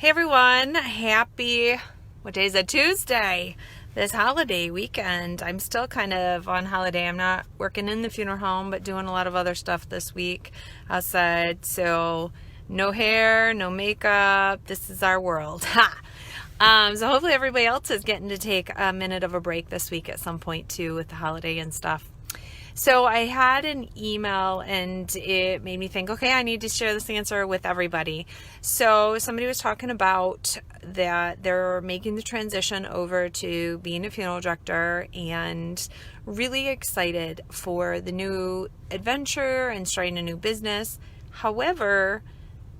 Hey everyone, what day is it? Tuesday. This holiday weekend. I'm still kind of on holiday. I'm not working in the funeral home, but doing a lot of other stuff this week outside. So no hair, no makeup. This is our world. Ha! So hopefully everybody else is getting to take a minute of a break this week at some point too with the holiday and stuff. So I had an email and it made me think, okay, I need to share this answer with everybody. So somebody was talking about that they're making the transition over to being a funeral director and really excited for the new adventure and starting a new business. However,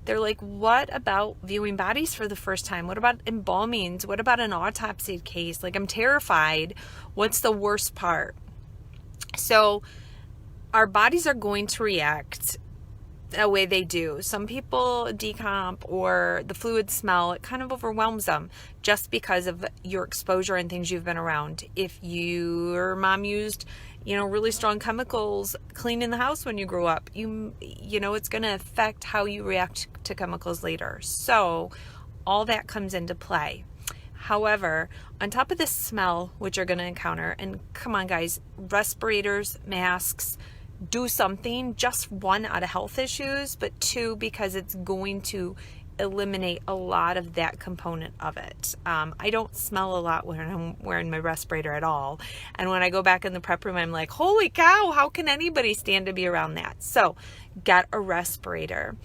they're like, what about viewing bodies for the first time? What about embalmings? What about an autopsy case? Like, I'm terrified. What's the worst part? So our bodies are going to react the way they do. Some people decomp or the fluid smell, it kind of overwhelms them just because of your exposure and things you've been around. If your mom used, really strong chemicals cleaning the house when you grew up, it's going to affect how you react to chemicals later. So all that comes into play. However, on top of the smell, which you're going to encounter, and come on guys, respirators, masks, do something, just one, out of health issues, but two, because it's going to eliminate a lot of that component of it. I don't smell a lot when I'm wearing my respirator at all. And when I go back in the prep room, I'm like, holy cow, how can anybody stand to be around that? So get a respirator.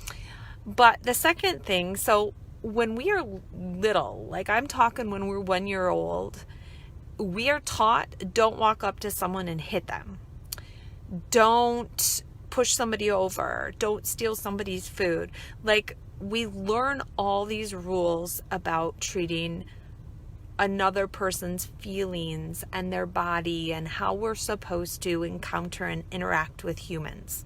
But the second thing, so when we are little, like I'm talking when we're 1 year old, we are taught, don't walk up to someone and hit them. Don't push somebody over. Don't steal somebody's food. Like, we learn all these rules about treating another person's feelings and their body and how we're supposed to encounter and interact with humans.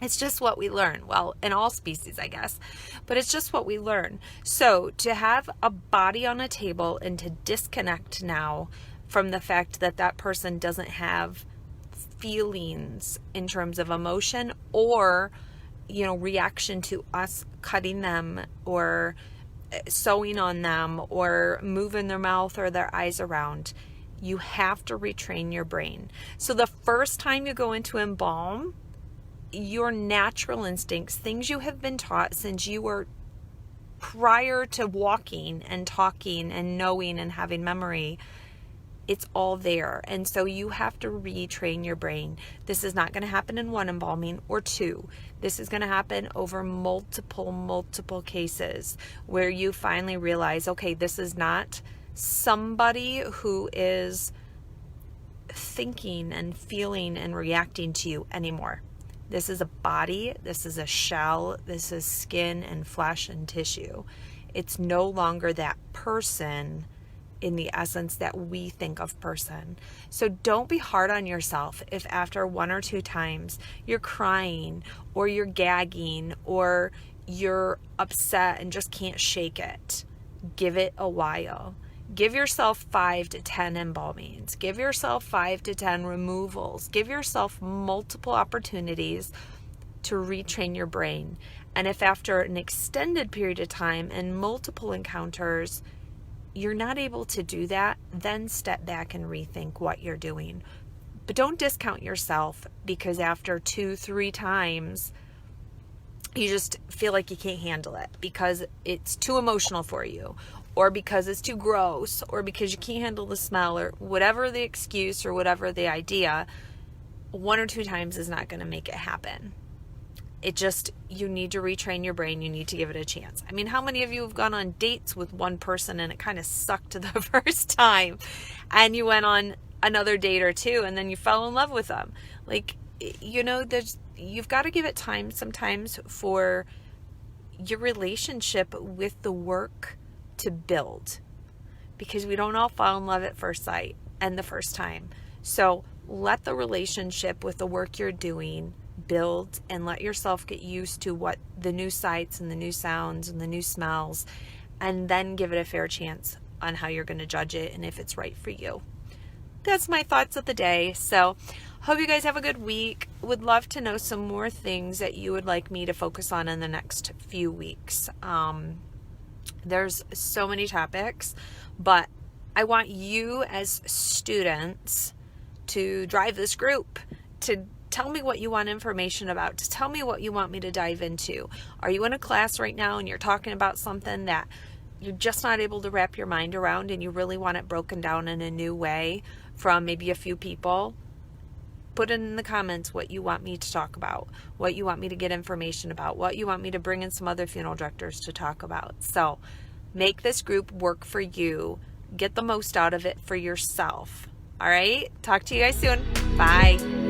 It's just what we learn. Well, in all species, I guess, but it's just what we learn. So to have a body on a table and to disconnect now from the fact that that person doesn't have feelings in terms of emotion or, reaction to us cutting them or sewing on them or moving their mouth or their eyes around, you have to retrain your brain. So the first time you go into embalm, your natural instincts, things you have been taught since you were prior to walking and talking and knowing and having memory, it's all there. And so you have to retrain your brain. This is not going to happen in one embalming or two. This is going to happen over multiple cases where you finally realize, okay, this is not somebody who is thinking and feeling and reacting to you anymore. This is a body, this is a shell, this is skin and flesh and tissue. It's no longer that person in the essence that we think of person. So don't be hard on yourself if after one or two times you're crying or you're gagging or you're upset and just can't shake it. Give it a while. Give yourself 5 to 10 embalmings. Give yourself 5 to 10 removals. Give yourself multiple opportunities to retrain your brain. And if after an extended period of time and multiple encounters, you're not able to do that, then step back and rethink what you're doing. But don't discount yourself because after 2-3 times, you just feel like you can't handle it because it's too emotional for you, or because it's too gross, or because you can't handle the smell, or whatever the excuse or whatever the idea. 1 or 2 times is not going to make it happen. You need to retrain your brain. You need to give it a chance. I mean, how many of you have gone on dates with one person and it kind of sucked the first time and you went on another date or two and then you fell in love with them? Like, you've got to give it time sometimes for your relationship with the work to build, because we don't all fall in love at first sight and the first time. So let the relationship with the work you're doing build and let yourself get used to what the new sights and the new sounds and the new smells, and then give it a fair chance on how you're going to judge it and if it's right for you. That's my thoughts of the day. So hope you guys have a good week. Would love to know some more things that you would like me to focus on in the next few weeks. There's so many topics, but I want you as students to drive this group, to tell me what you want information about, to tell me what you want me to dive into. Are you in a class right now and you're talking about something that you're just not able to wrap your mind around and you really want it broken down in a new way from maybe a few people? Put in the comments what you want me to talk about, what you want me to get information about, what you want me to bring in some other funeral directors to talk about. So make this group work for you. Get the most out of it for yourself. All right? Talk to you guys soon. Bye.